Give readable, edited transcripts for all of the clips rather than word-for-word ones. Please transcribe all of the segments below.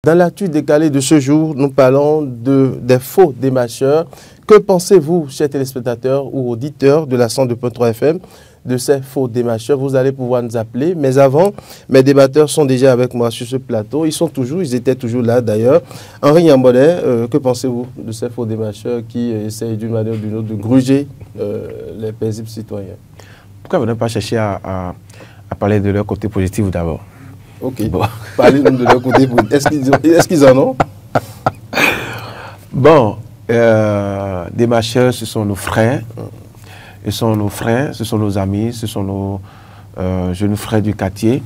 Dans l'actu décalé de ce jour, nous parlons des faux démarcheurs. Que pensez-vous, chers téléspectateurs ou auditeurs de la 102.3 FM, de ces faux démarcheurs? Vous allez pouvoir nous appeler. Mais avant, mes débatteurs sont déjà avec moi sur ce plateau. Ils étaient toujours là d'ailleurs. Henri Yambollet, que pensez-vous de ces faux démarcheurs qui essayent d'une manière ou d'une autre de gruger les paisibles citoyens? Pourquoi vous n'avez pas cherché à parler de leur côté positif d'abord? Ok, bon. Parlez-nous de leur côté positif. Est-ce qu'ils en ont? Bon, démarcheurs, ce sont nos frères. Ce sont nos frères, ce sont nos amis, ce sont nos jeunes frères du quartier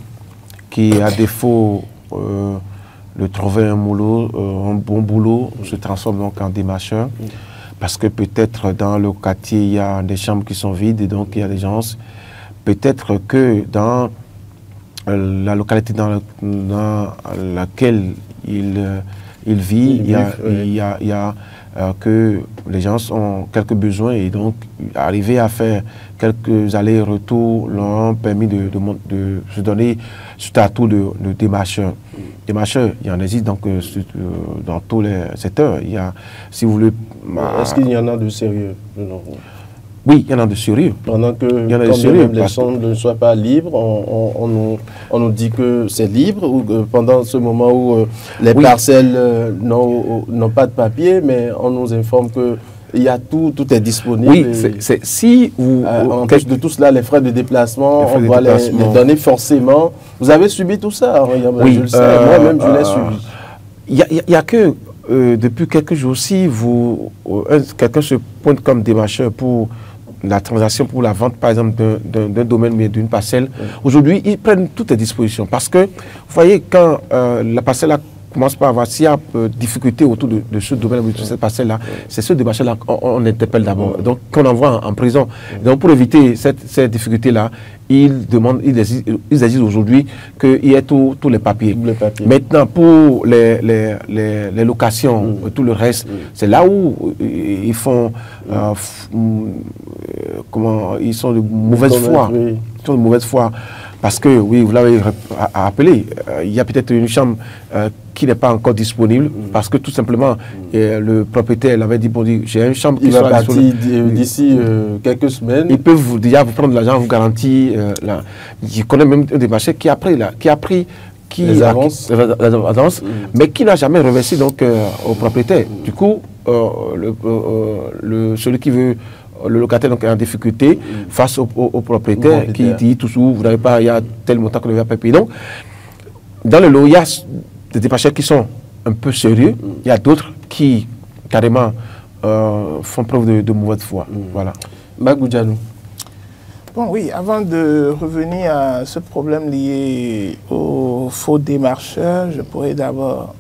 qui, à défaut de trouver un bon boulot, se transforment donc en démarcheurs. Parce que peut-être dans le quartier, il y a des chambres qui sont vides et donc il y a des gens. Peut-être que dans la localité dans laquelle il vit, il y a que les gens ont quelques besoins et donc arriver à faire quelques allers-retours leur ont permis de se donner ce statut de démarcheur. Démarcheur, il y en existe donc dans tous les secteurs. Il y a, si vous voulez... Est-ce qu'il y en a de sérieux? Oui, il y en a de sérieux. Pendant que les sondes ne soient pas libres, on nous dit que c'est libre, ou pendant ce moment où les parcelles n'ont pas de papier, mais on nous informe que il y a tout est disponible. Oui, si vous... en plus de tout cela, les frais de déplacement, on doit les donner forcément. Vous avez subi tout ça? Oui, je le sais, moi-même je l'ai subi. Il n'y a que depuis quelques jours, si quelqu'un se pointe comme démarcheur pour la transaction, pour la vente, par exemple, d'un domaine, mais d'une parcelle, aujourd'hui, ils prennent toutes les dispositions. Parce que, vous voyez, quand la parcelle commence par avoir, s'il y a difficulté autour de ce domaine, de cette parcelle-là, c'est ce démarcheur-là qu'on interpelle d'abord, donc qu'on envoie en prison. Donc, pour éviter cette difficulté-là, ils exigent aujourd'hui qu'il y ait tous les papiers. Maintenant, pour les locations, tout le reste, c'est là où ils font, ils sont de mauvaise foi. Ils sont de mauvaise foi. Parce que, oui, vous l'avez appelé, il y a peut-être une chambre qui n'est pas encore disponible, parce que tout simplement, le propriétaire l'avait dit, bon, j'ai une chambre qui sera disponible d'ici quelques semaines. Ils peuvent déjà vous prendre l'argent, vous garantir. Je connais même un démarcheur qui a pris les avances, mais qui n'a jamais reversé donc, au propriétaire. Du coup, celui qui veut... Le locataire donc, est en difficulté face au propriétaire qui dit toujours, vous n'avez pas, il y a tel montant que vous n'avez pas payé. Donc, dans le lot, il y a des démarcheurs qui sont un peu sérieux, il y a d'autres qui, carrément, font preuve de mauvaise foi. Voilà. Magou Diallo. Bon, oui, avant de revenir à ce problème lié aux faux démarcheurs, je pourrais d'abord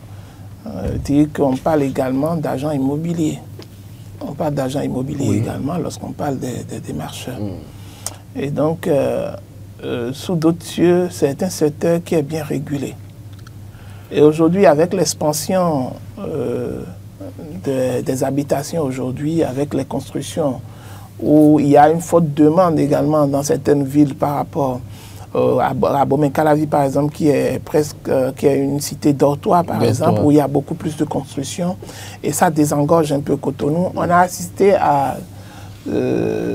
dire qu'on parle également d'agents immobiliers. On parle d'agents immobiliers également lorsqu'on parle des démarcheurs. Et donc, sous d'autres cieux, c'est un secteur qui est bien régulé. Et aujourd'hui, avec l'expansion des habitations aujourd'hui, avec les constructions, où il y a une forte demande également dans certaines villes par rapport à Bomé-Calavi, par exemple, qui est une cité dortoir, par exemple, où il y a beaucoup plus de construction, et ça désengorge un peu Cotonou. On a assisté à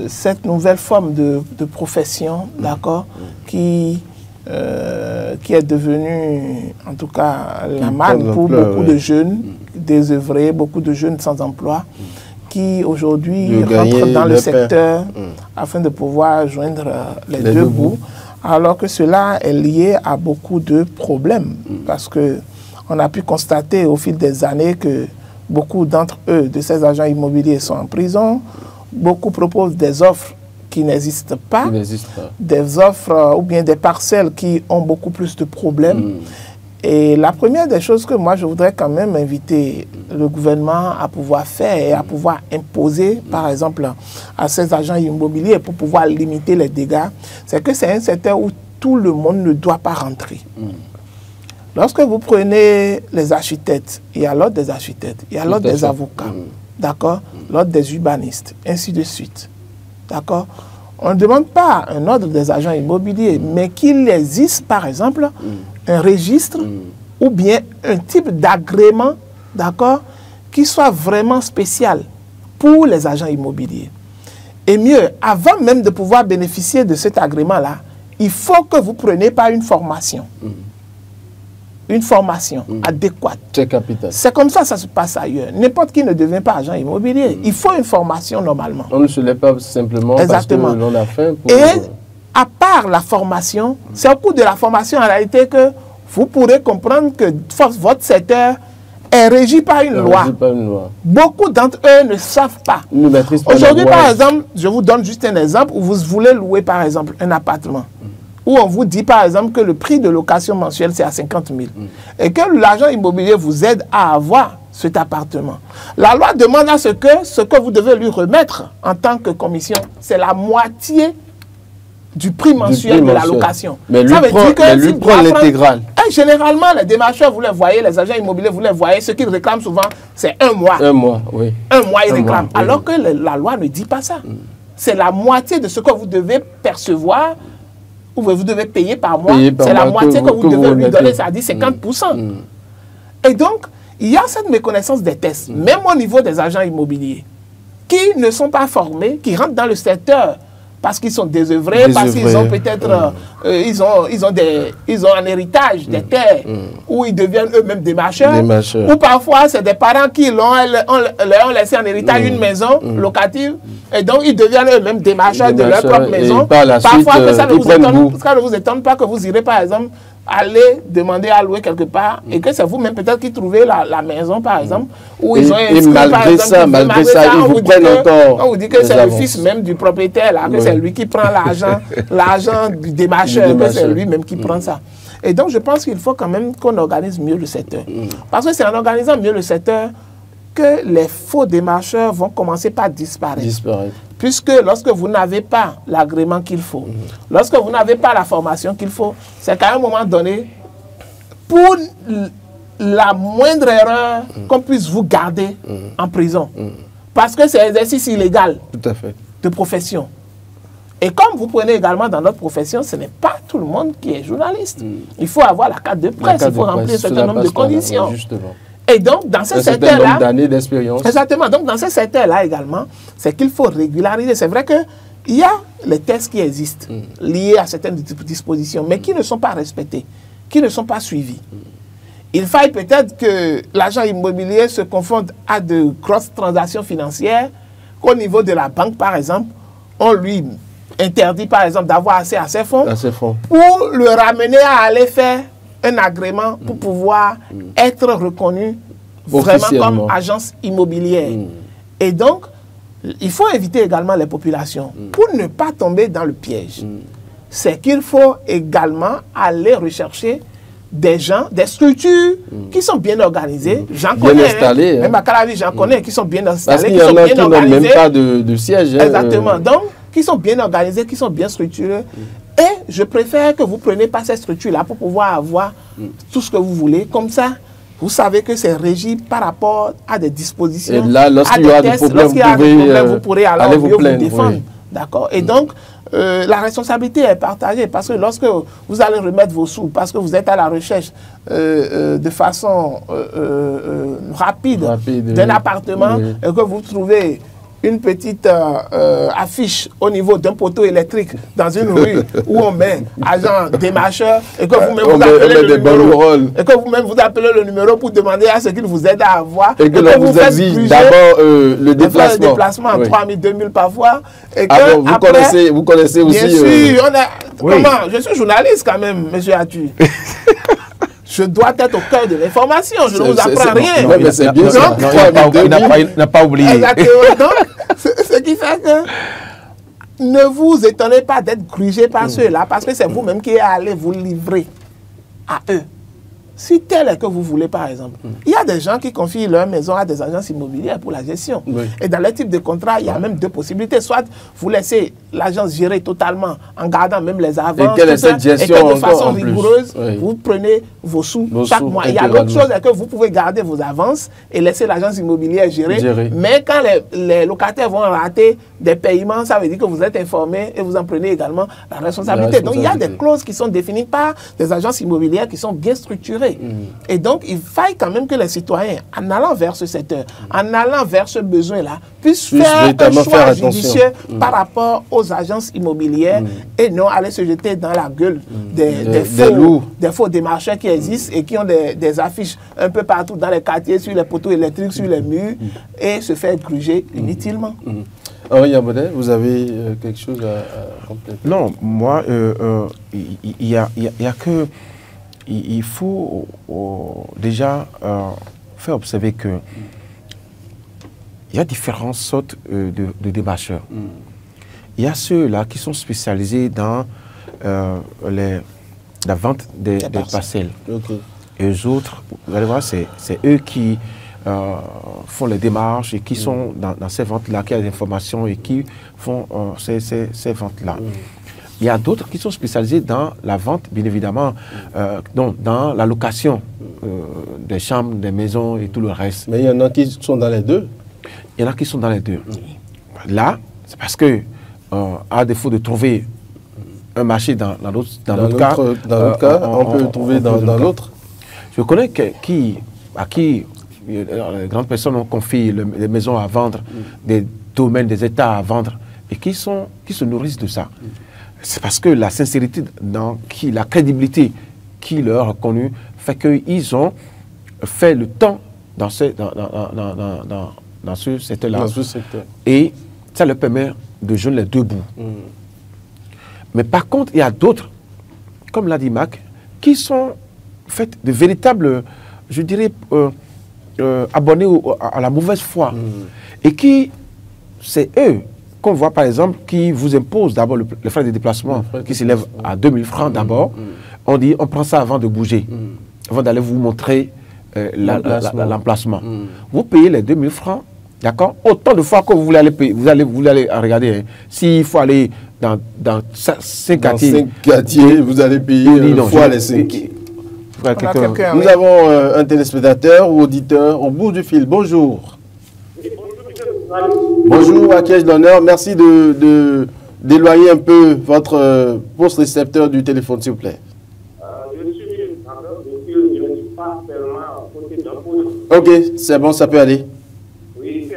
cette nouvelle forme de profession, d'accord, qui est devenue, en tout cas, la manne pour beaucoup de jeunes désœuvrés, beaucoup de jeunes sans emploi, qui aujourd'hui rentrent dans le secteur afin de pouvoir joindre les deux bouts. Alors que cela est lié à beaucoup de problèmes, parce qu'on a pu constater au fil des années que beaucoup d'entre eux, de ces agents immobiliers, sont en prison. Beaucoup proposent des offres qui n'existent pas, des offres ou bien des parcelles qui ont beaucoup plus de problèmes. Et la première des choses que moi je voudrais quand même inviter le gouvernement à pouvoir faire et à pouvoir imposer, par exemple, à ces agents immobiliers pour pouvoir limiter les dégâts, c'est que c'est un secteur où tout le monde ne doit pas rentrer. Lorsque vous prenez les architectes, il y a l'ordre des architectes, il y a l'ordre des avocats, d'accord, l'ordre des urbanistes, ainsi de suite, d'accord. On ne demande pas un ordre des agents immobiliers, mais qu'il existe, par exemple, un registre ou bien un type d'agrément, d'accord, qui soit vraiment spécial pour les agents immobiliers. Et mieux, avant même de pouvoir bénéficier de cet agrément-là, il faut que vous preniez par une formation. Une formation adéquate. C'est capital. C'est comme ça que ça se passe ailleurs. N'importe qui ne devient pas agent immobilier. Il faut une formation normalement. On ne se lève pas simplement Exactement. parce que l'on a faim. Pour... Et à part la formation, c'est au cours de la formation en réalité que vous pourrez comprendre que votre secteur est régi par une loi. Beaucoup d'entre eux ne savent pas. Aujourd'hui, par exemple, je vous donne juste un exemple où vous voulez louer, par exemple, un appartement. Où on vous dit, par exemple, que le prix de location mensuelle, c'est à 50 000. Et que l'agent immobilier vous aide à avoir cet appartement. La loi demande à ce que vous devez lui remettre en tant que commission, c'est la moitié du prix mensuel de la location. Mais lui, prend l'intégrale. Généralement, les démarcheurs, vous les voyez, les agents immobiliers, vous les voyez, ce qu'ils réclament souvent, c'est 1 mois. 1 mois, oui. 1 mois, ils réclament. Alors que la loi ne dit pas ça. C'est la moitié de ce que vous devez percevoir, ou vous devez payer par mois. C'est la moitié que vous devez lui donner, c'est-à-dire 50%. Et donc, il y a cette méconnaissance des tests, même au niveau des agents immobiliers, qui ne sont pas formés, qui rentrent dans le secteur parce qu'ils sont désœuvrés, parce qu'ils ont peut-être ils ont un héritage des terres, ou ils deviennent eux-mêmes démarcheurs, ou parfois c'est des parents qui leur ont laissé en héritage une maison locative, et donc ils deviennent eux-mêmes démarcheurs de leur propre maison. Parfois que ça ne vous étonne pas que vous irez par exemple aller demander à louer quelque part et que c'est vous-même peut-être qui trouvez la maison par exemple où ils ont inscrit malgré ça, ils vous prennent encore. On vous dit que c'est le fils même du propriétaire là, que c'est lui qui prend l'argent du démarcheur, que c'est lui-même qui prend ça. Et donc je pense qu'il faut quand même qu'on organise mieux le secteur. Parce que c'est en organisant mieux le secteur que les faux démarcheurs vont commencer par disparaître. Puisque lorsque vous n'avez pas l'agrément qu'il faut, lorsque vous n'avez pas la formation qu'il faut, c'est qu'à un moment donné, pour la moindre erreur, qu'on puisse vous garder en prison. Parce que c'est un exercice illégal de profession. Et comme vous prenez également dans notre profession, ce n'est pas tout le monde qui est journaliste. Il faut avoir la carte de presse, il faut remplir un certain nombre de conditions. Et donc, dans ce secteur-là, d'années d'expérience. Exactement. Donc, dans ce secteur-là également, c'est qu'il faut régulariser. C'est vrai qu'il y a les tests qui existent liés à certaines dispositions, mais qui ne sont pas respectés, qui ne sont pas suivis. Il faille peut-être que l'agent immobilier se confonde à de grosses transactions financières, qu'au niveau de la banque, par exemple, on lui interdit, par exemple, d'avoir accès à ses fonds, pour le ramener à aller faire un agrément pour pouvoir être reconnu vraiment comme agence immobilière. Et donc, il faut éviter également les populations pour ne pas tomber dans le piège. C'est qu'il faut également aller rechercher des gens, des structures qui sont bien organisées. J'en connais, installées, même à Calavi, j'en connais qui sont bien installées, qui sont bien organisées. Parce qu'il y en a qui n'ont même pas de siège. Exactement. Donc, qui sont bien organisés, qui sont bien structurés. Et je préfère que vous ne preniez pas cette structure-là pour pouvoir avoir tout ce que vous voulez. Comme ça, vous savez que c'est régi par rapport à des dispositions. Et là, lorsqu'il y a des problèmes, vous pourrez alors vous défendre. D'accord. Et donc, la responsabilité est partagée parce que lorsque vous allez remettre vos sous, parce que vous êtes à la recherche de façon rapide d'un appartement et que vous trouvez une petite affiche au niveau d'un poteau électrique dans une rue où on met agent démarcheur et que vous-même vous appelez le numéro et que vous-même vous appelez le numéro pour demander à ce qu'il vous aide à avoir et que l'on vous exige d'abord le déplacement en 3 000, 2 000 parfois et que alors, vous connaissez aussi bien sûr, comment je suis journaliste quand même, monsieur Atu. Je dois être au cœur de l'information. Je ne vous apprends rien. Non, mais c'est bien ça. Il n'a pas oublié. Exactement. Donc, ce qui fait que ne vous étonnez pas d'être grugé par ceux-là, parce que c'est vous-même qui allez vous livrer à eux. Si tel est que vous voulez, par exemple, il y a des gens qui confient leur maison à des agences immobilières pour la gestion. Et dans les types de contrats, il y a même deux possibilités. Soit vous laissez l'agence gérer totalement en gardant même les avances. Et quelle est cette gestion et que de façon rigoureuse, vous prenez vos sous chaque mois. Il y a l'autre chose, c'est que vous pouvez garder vos avances et laisser l'agence immobilière gérer. Mais quand les locataires vont rater des paiements, ça veut dire que vous êtes informé et vous en prenez également la responsabilité. Donc il y a des clauses qui sont définies par des agences immobilières qui sont bien structurées. saturé. Et donc, il faille quand même que les citoyens, en allant vers ce secteur, en allant vers ce besoin-là, puissent faire un choix judicieux par rapport aux agences immobilières et non aller se jeter dans la gueule des faux démarcheurs qui existent et qui ont des affiches un peu partout dans les quartiers, sur les poteaux électriques, sur les murs, et se faire gruger inutilement. Henri Yambonnet, vous avez quelque chose à compléter? Non, moi, il y a que... Il faut déjà faire observer que il y a différentes sortes de démarcheurs. Il y a ceux-là qui sont spécialisés dans la vente des parcelles. Et les autres, vous allez voir, c'est eux qui font les démarches et qui sont dans ces ventes-là, qui ont des informations et qui font ces ventes-là. Il y a d'autres qui sont spécialisés dans la vente, bien évidemment, dans la location des chambres, des maisons et tout le reste. Mais il y en a qui sont dans les deux. Il y en a qui sont dans les deux. Là, c'est parce que, à défaut de trouver un marché dans l'autre cas, on peut le trouver dans l'autre. Je connais à qui les grandes personnes ont confié les maisons à vendre, des domaines, des États à vendre, et qui se nourrissent de ça. C'est parce que la sincérité, la crédibilité qui leur a reconnue fait qu'ils ont fait le temps dans ce secteur-là. Et ça leur permet de joindre les deux bouts. Mais par contre, il y a d'autres, comme l'a dit Mac, qui sont faits de véritables, je dirais, abonnés à la mauvaise foi. Et qui, c'est eux qu'on voit par exemple, qui vous imposent d'abord le frais de déplacement, qui s'élève à 2000 francs d'abord. On dit, on prend ça avant de bouger, avant d'aller vous montrer l'emplacement. Vous payez les 2000 francs, d'accord? Autant de fois que vous voulez aller payer, vous allez regarder, hein, s'il faut aller dans 5 quartiers, vous allez payer une fois les 5. Nous avons un téléspectateur ou auditeur au bout du fil. Bonjour. Bonjour, à qui ai-je l'honneur? Merci d'éloigner un peu votre poste récepteur du téléphone, s'il vous plaît. Je ne suis pas seulement côté d'un poste. Ok, c'est bon, ça peut aller. Oui, c'est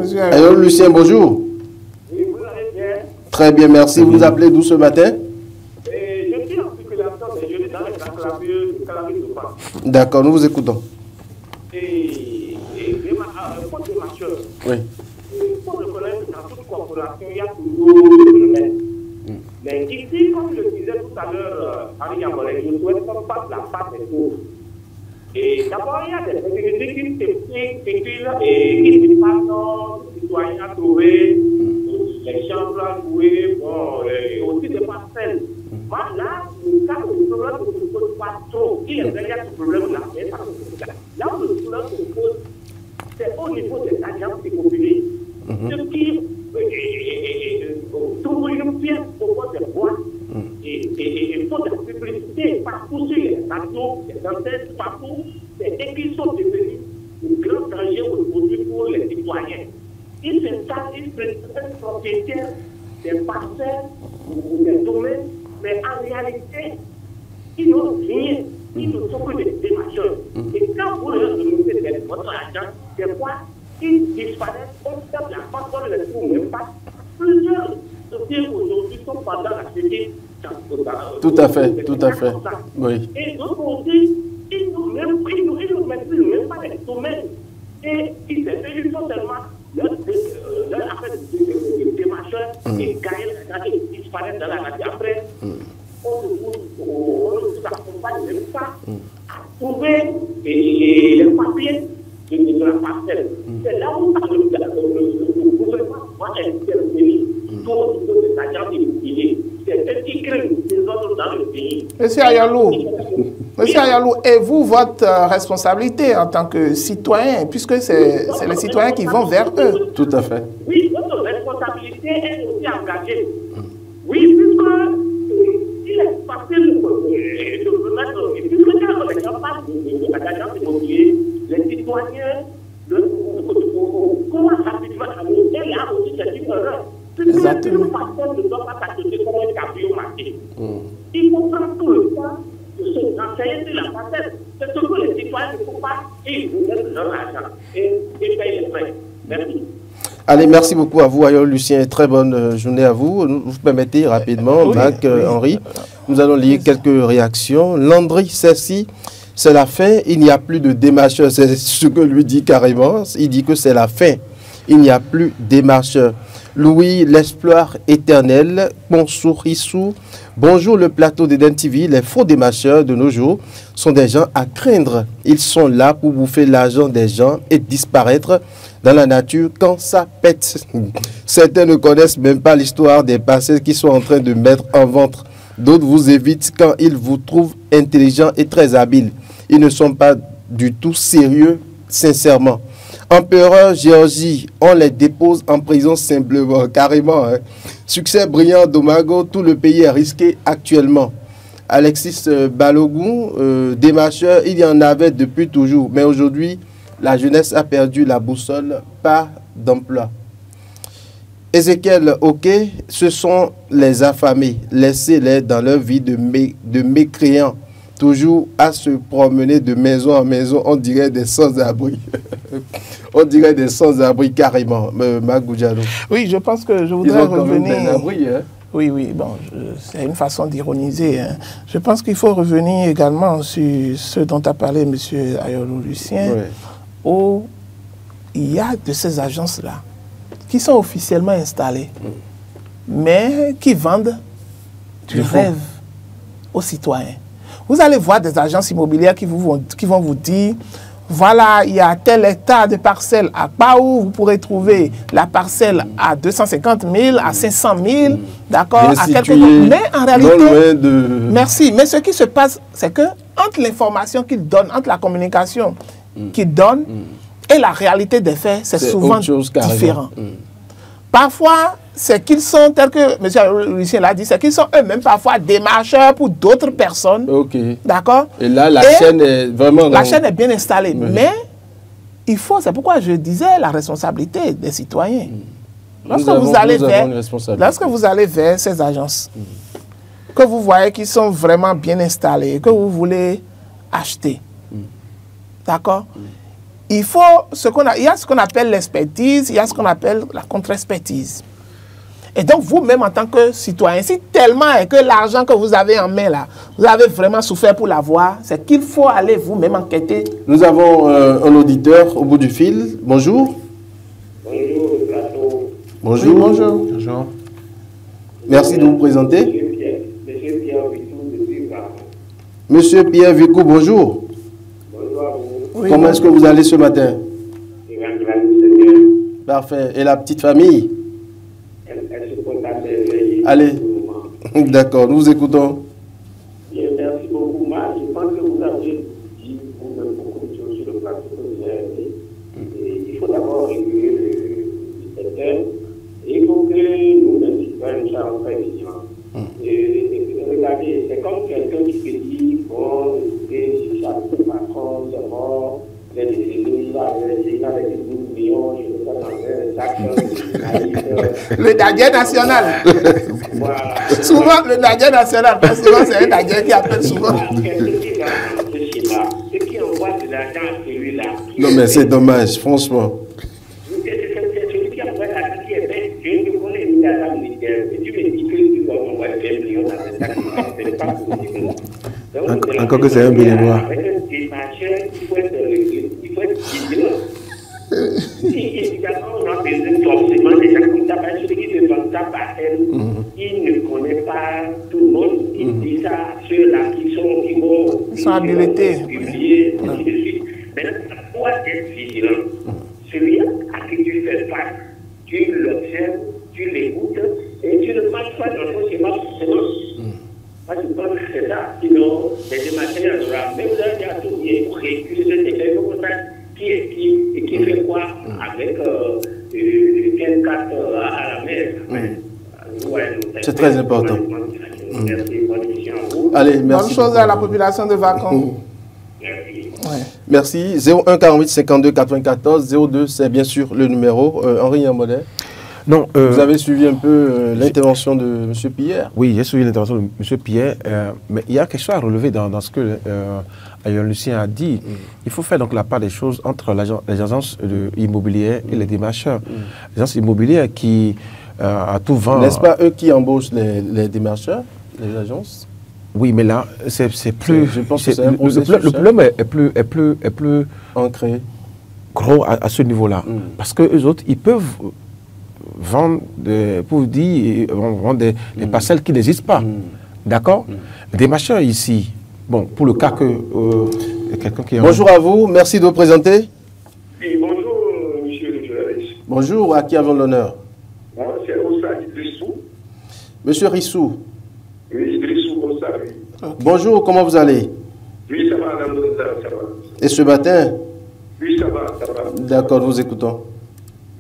Lucien. Bonjour, Lucien, bonjour. Oui, vous allez bien? Très bien, merci. Vous nous appelez d'où ce matin? Je suis en circulation, mais je suis dans les claviers de France. D'accord, nous vous écoutons. Oui. Il faut reconnaître que dans toute corporation, il y a toujours des domaines. Mais ici, comme je le disais tout à l'heure, Henri Yambonnet, je souhaite qu'on fasse la part des choses. Et d'abord, il y a des activités qui s'écrivent et qui dépassent les citoyens à trouver, les chambres à louer, et aussi des parcelles. Moi, là, le cas où le problème ne se pose pas trop, il est vrai qu'il y a ce problème-là, mais ça ne se pose pas. Là où le problème se pose, c'est au niveau des agences immobilières. Ce qui trouve une pièce au bord des bois et il faut de la publicité partout sur les radios, les antennes, partout, et qui sont devenus un grand danger aujourd'hui pour les citoyens. Ils se un propriétaire des parcelles ou des domaines, mais en réalité, ils n'ont rien. Ils ne sont que des démarcheurs. Et quand vous leur demandez votre agent, des fois, ils disparaissent, on tape la face, on ne les trouve même pas. Plusieurs dossiers aujourd'hui sont pendant la série. Tout à fait, tout à fait. Oui. Et d'autres aussi, ils ne maîtrisent même pas les domaines. Et ils font tellement leur affaire de démarcheurs et gagnent, ils disparaissent dans la radio. Après, on ne vous accompagne même pas à trouver les papiers de la parcelle. C'est là où le gouvernement doit intervenir pour les agents immobiliers. C'est eux qui créent le désordre dans le pays. Monsieur Ayalou, et vous, votre responsabilité en tant que citoyen, puisque c'est les citoyens qui vont vers eux. Tout à fait. Oui, notre responsabilité est aussi engagée. Oui, puisque il est facile de remettre, et puisque quand les gens parlent de l'agence immobilier, les citoyens commencent rapidement à nous. Et là aussi, c'est une erreur. Puisque une personne ne doit pas s'acheter comme un cabrio marqué. Il faut prendre tout le temps de se renseigner sur la parcelle. C'est ce que les citoyens ne font pas et ils vous donnent leur argent et payent les frais. Merci. Allez, merci beaucoup à vous, Ayolo Lucien. Très bonne journée à vous. Vous permettez rapidement, oui, Mac, oui. Henri, nous allons lire quelques réactions. Landry Cessi, c'est la fin, il n'y a plus de démarcheurs. C'est ce que lui dit carrément. Il dit que c'est la fin, il n'y a plus de démarcheurs. Louis, l'espoir éternel, Ponsourissou. Bonjour le plateau d'Eden TV. Les faux démarcheurs de nos jours sont des gens à craindre. Ils sont là pour bouffer l'argent des gens et disparaître dans la nature quand ça pète. Certains ne connaissent même pas l'histoire des parcelles qu'ils sont en train de mettre en vente. D'autres vous évitent quand ils vous trouvent intelligents et très habiles. Ils ne sont pas du tout sérieux, sincèrement. Empereur Géorgie, on les dépose en prison simplement, carrément. Hein. Succès brillant d'Omago, tout le pays est risqué actuellement. Alexis Balogou, démarcheur, il y en avait depuis toujours. Mais aujourd'hui, la jeunesse a perdu la boussole, pas d'emploi. Ézéchiel, ok, ce sont les affamés. Laissez-les dans leur vie de mécréants. Toujours à se promener de maison en maison, on dirait des sans-abri. On dirait des sans-abri carrément, Magoudjalo. Oui, je pense que je voudrais revenir... Des abris, hein? Oui, bon, c'est une façon d'ironiser. Hein. Je pense qu'il faut revenir également sur ce dont a parlé M. Ayolo Lucien, oui, où il y a de ces agences-là qui sont officiellement installées, mais qui vendent du rêve aux citoyens. Vous allez voir des agences immobilières qui vont vous dire, voilà, il y a tel hectare de parcelles à Paou, vous pourrez trouver la parcelle à 250 000, à 500 000, d'accord, à quelques... Mais en réalité, merci, mais ce qui se passe, c'est que entre l'information qu'ils donnent, entre la communication qu'ils donnent et la réalité des faits, c'est souvent différent. Parfois, c'est qu'ils sont, tel que M. Lucien l'a dit, c'est qu'ils sont eux-mêmes parfois démarcheurs pour d'autres personnes. Ok. D'accord. Et là, la chaîne est vraiment... La chaîne est bien installée. Oui. Mais il faut, c'est pourquoi je disais la responsabilité des citoyens. Lorsque vous allez vers ces agences, que vous voyez qu'ils sont vraiment bien installés, que vous voulez acheter, d'accord, il faut il y a ce qu'on appelle l'expertise, il y a ce qu'on appelle la contre-expertise. Et donc, vous-même, en tant que citoyen, si tellement est que l'argent que vous avez en main, là, vous avez vraiment souffert pour l'avoir, c'est qu'il faut aller vous-même enquêter. Nous avons un auditeur au bout du fil. Bonjour. Bonjour, plateau. Bonjour. Oui, bonjour. Bonjour. Merci de vous présenter. Monsieur Pierre Vicou, depuis Vaco. Monsieur Pierre Vicou, bonjour. Bonjour à vous. Oui, comment est-ce que vous allez ce matin? Parfait. Et la petite famille? Allez, d'accord, nous vous écoutons. Bien, merci beaucoup. Moi, je pense que vous avez dit beaucoup de choses sur le plateau que vous avez dit. Il faut d'abord réguler le secteur et il faut que nous, les citoyens, nous soyons très vigilants. Regardez, c'est comme quelqu'un qui se dit, bon, écoutez, si ça ne pas trop, c'est mort, les décennies, avec des millions, je ne sais pas, le Dadien national. Voilà. Souvent, le Dadien national, parce que souvent, c'est un Dadien qui appelle souvent. Ce qui envoie de l'argent à celui-là. Non, mais c'est dommage, franchement. C'est celui qui envoie de l'argent qui est bête. Je ne connais ni l'argent militaire. Et tu me dis que tu dois envoyer 20 millions dans cette activité. Ce n'est pas possible. Encore que c'est un bénévolat. Avec un démarcheur, il faut être vigilant. Si évidemment on a besoin forcément des gens comme ça, parce que celui qui se vend ça par elle, il ne connaît pas tout le monde, il dit ça à ceux-là qui vont habilités. Publier, ainsi de suite. Maintenant, ça doit être vigilant. Celui à qui tu fais face, tu l'observes, tu l'écoutes, et tu ne marches pas dans son chemin forcément. Moi, je pense que c'est ça. Sinon, les démarchés en aura. Mais vous avez déjà tout bien pour réguler ce secteur. Il faut qu'on sache qui est qui et qui fait quoi avec quelle carte à la mer. C'est très important. Merci, bonne émission à vous. Allez, merci. Bonne chose à la population de Vacan. Merci. Ouais. Merci. 01 48 52 94 02, c'est bien sûr le numéro. Henri Yambolé. Non. Vous avez suivi un peu l'intervention de M. Pierre? Oui, j'ai suivi l'intervention de M. Pierre, mais il y a quelque chose à relever dans ce que Ayon Lucien a dit. Il faut faire donc la part des choses entre les agences immobilières et les démarcheurs. Les agences immobilières qui, à tout vent... N'est-ce pas eux qui embauchent les démarcheurs, les agences? Oui, mais là, c'est plus... Je pense que c'est un le problème est plus ancré, gros à ce niveau-là. Parce que eux autres, ils peuvent vendre, pour dire, vendre des parcelles qui n'existent pas. D'accord? Les démarcheurs ici, bon, pour le cas que quelqu'un qui... Bonjour à vous, merci de vous présenter. Oui, bonjour, monsieur le journaliste. Bonjour, à qui avons l'honneur? Moi, c'est Ossa Idrissou. Monsieur Rissou. Oui, Idrissou Ossa, oui. Bonjour, comment vous allez? Oui, ça va, ça va. Et ce matin? Oui, ça va, ça va. D'accord, nous vous écoutons.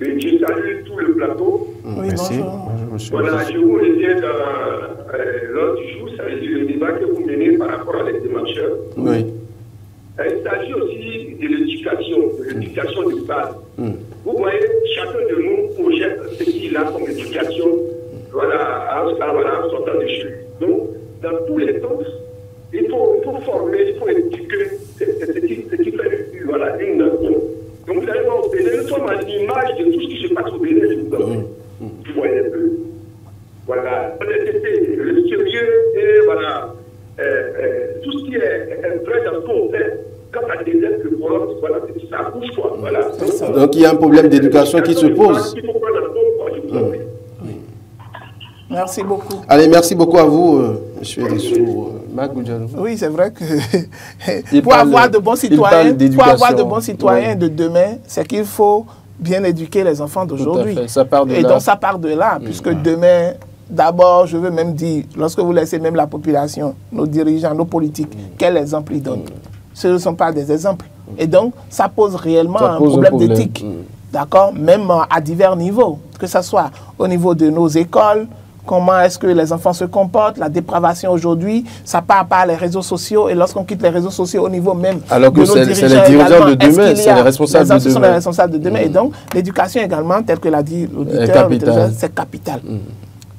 Oui, je salue tout le plateau. Oui, Merci. bonjour. Bonjour, monsieur. Voilà, je vous reviens dans l'ordre du jour, ça veut dire le débat que vous menez par rapport à les démarcheurs. Oui. Il s'agit aussi de l'éducation de base. Vous voyez, chacun de nous projette ce qu'il a comme éducation, voilà, en sortant de chez lui. Donc, dans tous les sens, il faut former, il faut éduquer ce qui fait voilà, une nation. Donc, vous allez voir au Bénin, nous sommes à l'image de tout ce qui se passe au Bénin. Vous voyez un peu. Voilà, le sérieux et voilà, tout ce qui est vrai dans ce qu'on fait. Quand on déserte le forum, voilà, ça bouge quoi. Voilà. Donc il y a un problème d'éducation qui se pose. Il faut prendre en compte, je vous en prie. Merci beaucoup. Allez, merci beaucoup à vous, M. Rissou. Oui, c'est vrai que Il pour parle- avoir de bons il citoyens, parle pour d'éducation. avoir de bons citoyens Ouais. de demain, c'est qu'il faut bien éduquer les enfants d'aujourd'hui. fait, ça part de Et là. donc ça part de là, puisque demain, d'abord, je veux même dire, lorsque vous laissez même la population, nos dirigeants, nos politiques, quel exemple ils donnent? Ce ne sont pas des exemples. Et donc, ça pose réellement Ça un pose un problème problème. d'éthique. D'accord? Même à divers niveaux, que ce soit au niveau de nos écoles, comment est-ce que les enfants se comportent, la dépravation aujourd'hui, ça part par les réseaux sociaux, et lorsqu'on quitte les réseaux sociaux au niveau même Alors que de nos c'est les dirigeants également, de est-ce demain, qu'il y c'est a- les responsables de ce sont demain. les responsables de demain. Et donc, l'éducation également, tel que l'a dit l'auditeur, Capital. c'est capital.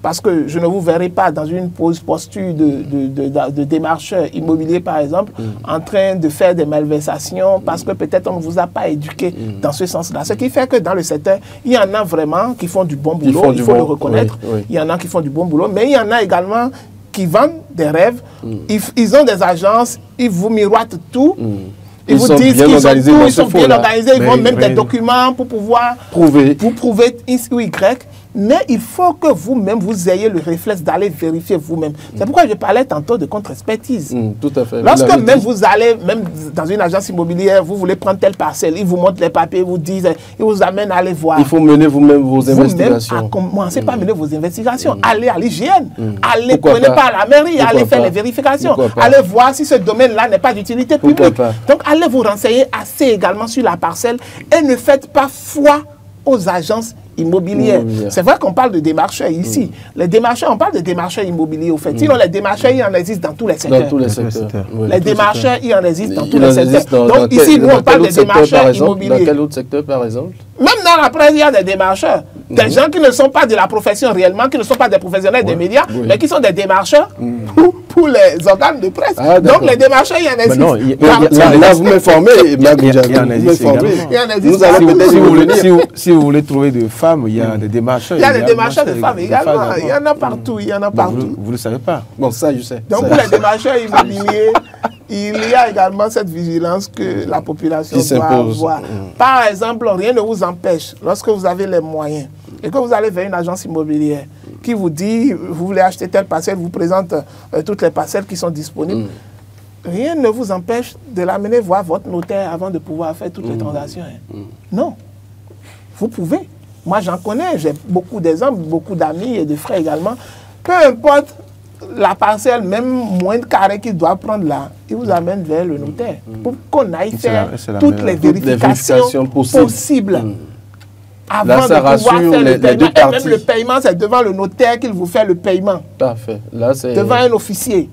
Parce que je ne vous verrai pas dans une posture de démarcheur immobilier, par exemple, en train de faire des malversations parce que peut-être on ne vous a pas éduqué dans ce sens-là. Ce qui fait que dans le secteur, il y en a vraiment qui font du bon boulot, font il du faut le bon, reconnaître. oui, oui. Il y en a qui font du bon boulot, mais il y en a également qui vendent des rêves. Ils ont des agences, ils vous miroitent tout. Ils vous sont disent bien qu'ils ont organisés tout, dans ils ce sont bien faux-là. organisés, ils Mais- vendent même mais- des documents pour pouvoir Prouver. vous prouver X ou Y, mais il faut que vous-même, vous ayez le réflexe d'aller vérifier vous-même. C'est pourquoi je parlais tantôt de contre-expertise. Tout à fait. Lorsque Vous l'avez même dit. vous allez, même dans une agence immobilière, vous voulez prendre telle parcelle, ils vous montrent les papiers, ils vous disent, ils vous amènent à aller voir. Il faut mener vous-même vos Vous-même, à investigations. commencer par mener vos investigations. Allez à l'hygiène. Allez, Pourquoi prenez pas? pas à la mairie, Pourquoi allez faire pas? les vérifications. Pourquoi pas? Allez voir si ce domaine-là n'est pas d'utilité Pourquoi publique. pas? Donc, allez vous renseigner assez également sur la parcelle et ne faites pas foi aux agences immobilières. Immobilières. C'est vrai qu'on parle de démarcheurs ici. Les démarcheurs, on parle de démarcheurs immobiliers au fait. Sinon, les démarcheurs, il en existe dans tous les secteurs. Dans tous les Dans tous les secteurs. secteurs. Oui. Les démarcheurs, il en existe dans tous Il les en existe secteurs. dans Donc quel- ici, nous, dans on parle quel des autre secteur, par démarcheurs exemple? Dans immobiliers. quel autre secteur, par exemple? Même dans la presse, il y a des démarcheurs. Des gens qui ne sont pas de la profession réellement, qui ne sont pas des professionnels des médias, mais qui sont des démarcheurs pour les organes de presse. Ah, d'accord. Donc les démarcheurs, il y en existe. non, Là, vous m'informez, il y en vous existe m'informez. également. Il y en existe. Nous allons peut-être Si y vous, voulez, revenir. si vous voulez trouver des femmes, il y a des démarcheurs. Il y a des démarcheurs de femmes également. Il y en a partout. Il y en a partout. Vous ne le savez pas. Bon, ça, je sais. Donc Ça, pour les démarcheurs immobiliers, il y a également cette vigilance que la population Qui doit s'impose. avoir. Par exemple, rien ne vous empêche, lorsque vous avez les moyens et que vous allez vers une agence immobilière qui vous dit, vous voulez acheter telle parcelle, vous présente toutes les parcelles qui sont disponibles, rien ne vous empêche de l'amener voir votre notaire avant de pouvoir faire toutes les transactions. Non. Vous pouvez. Moi, j'en connais, j'ai beaucoup d'exemples, beaucoup d'amis et de frères également. Peu importe la parcelle, même moins de carré qu'il doit prendre là, il vous amène vers le notaire pour qu'on aille C'est faire la toutes meilleure. les vérifications possibles. Avant Là, ça de pouvoir rassure faire les le paiement. deux Et même parties. le paiement, c'est devant le notaire qu'il vous fait le paiement. Parfait. Là, c'est... Devant un officier.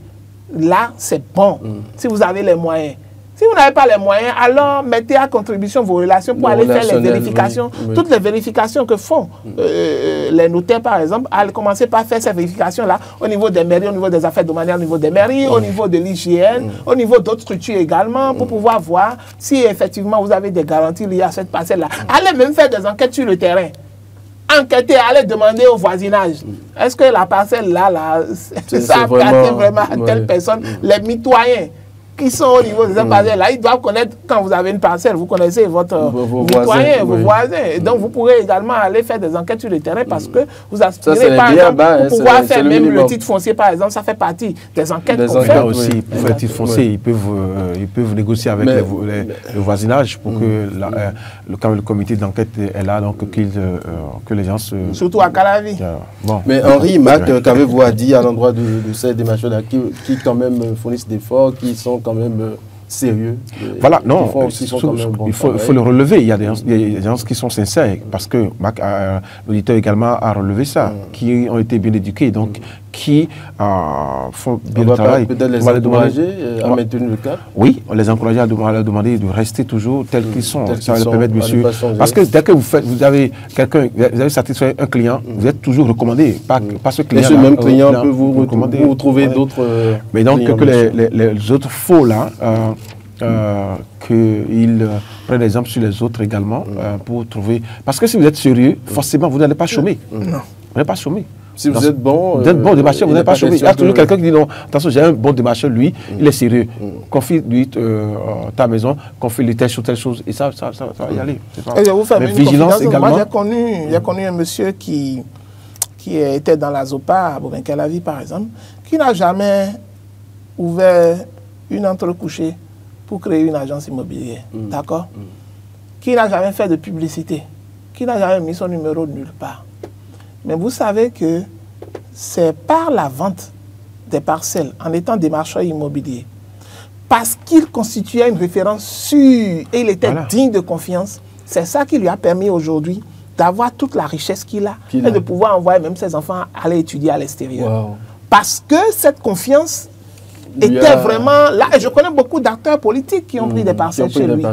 Là, c'est bon. Si vous avez les moyens. Si vous n'avez pas les moyens, alors mettez à contribution vos relations pour aller faire les vérifications. Oui. Toutes les vérifications que font les notaires, par exemple, allez commencer par faire ces vérifications-là au niveau des mairies, au niveau des affaires domaniales, au niveau des mairies, au niveau de l'hygiène, au niveau d'autres structures également, pour pouvoir voir si effectivement vous avez des garanties liées à cette parcelle-là. Allez même faire des enquêtes sur le terrain. Enquêter, aller demander au voisinage. Est-ce que la parcelle-là, ça appartient vraiment à telle personne? Les mitoyens qui sont au niveau de cette parcelle-là, ils doivent connaître, quand vous avez une parcelle, vous connaissez votre mitoyen, vos voisins. Et donc, vous pourrez également aller faire des enquêtes sur le terrain parce que vous aspirez, par exemple, pour pouvoir faire même le titre foncier, par exemple, ça fait partie des enquêtes qu'on fait. Aussi, pour faire le titre foncier, ils peuvent négocier avec le voisinage pour que quand le comité d'enquête est là, donc que les gens se... Surtout à Calavi. Bon. Mais Henri, Mac, qu'avez-vous à dire à l'endroit de ces démarcheurs qui quand même fournissent des efforts, qui sont quand même sérieux. Voilà, non, il faut le relever. Il y a des gens qui sont sincères, parce que l'auditeur également a relevé ça, qui ont été bien éduqués, donc qui font bien le travail. Peut-être les encourager à maintenir le cap. Oui, on les encourage à leur demander de rester toujours tels qu'ils sont. Ça va leur permettre, monsieur. Parce que dès que vous avez quelqu'un, vous avez satisfait un client, vous êtes toujours recommandé. Pas ce client. Et ce même client peut vous trouver d'autres. Mais donc que les autres faux là, qu'ils prennent exemple sur les autres également pour trouver. Parce que si vous êtes sérieux, forcément, vous n'allez pas chômer. Non. Vous n'allez pas chômer. Si vous êtes bon, démarcheur, vous n'allez pas chômer. Il y a toujours quelqu'un qui dit non, attention, j'ai un bon démarcheur, lui, il est sérieux. Confie-lui ta maison, confie-lui telle chose, et ça va y aller. Et je vous fais une vigilance également. Moi, j'ai connu un monsieur qui était dans la ZOPA, à Bobenka-la-Vie, par exemple, qui n'a jamais ouvert une entrecouchée pour créer une agence immobilière, d'accord? Qui n'a jamais fait de publicité, qui n'a jamais mis son numéro nulle part. Mais vous savez que c'est par la vente des parcelles, en étant démarcheur immobilier, parce qu'il constituait une référence sûre et il était digne de confiance, c'est ça qui lui a permis aujourd'hui d'avoir toute la richesse qu'il a et de pouvoir envoyer même ses enfants aller étudier à l'extérieur. Wow. Parce que cette confiance était vraiment là. Et je connais beaucoup d'acteurs politiques qui ont pris des parcelles chez lui.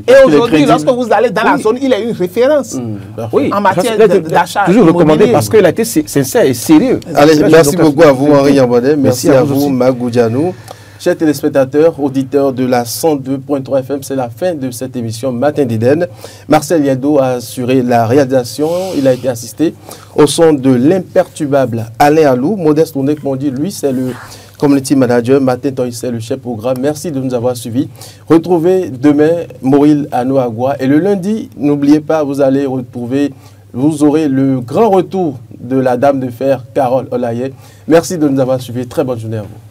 Et aujourd'hui, lorsque vous allez dans la zone, il est une référence en matière d'achat. Toujours recommandé parce qu'il a été sincère et sérieux. Allez, merci beaucoup à vous, Henri Yambonnet. Merci à vous, Magoudjanou. Chers téléspectateurs, auditeurs de la 102.3 FM, c'est la fin de cette émission Matin d'Éden. Marcel Yado a assuré la réalisation. Il a été assisté au son de l'imperturbable Alain Alou. Modeste Tourné, comme on dit, lui, c'est le Community Manager. Matin c'est le chef programme. Merci de nous avoir suivis. Retrouvez demain Moril Anoagua. Et le lundi, n'oubliez pas, vous aurez le grand retour de la dame de fer, Carole Olaye. Merci de nous avoir suivis. Très bonne journée à vous.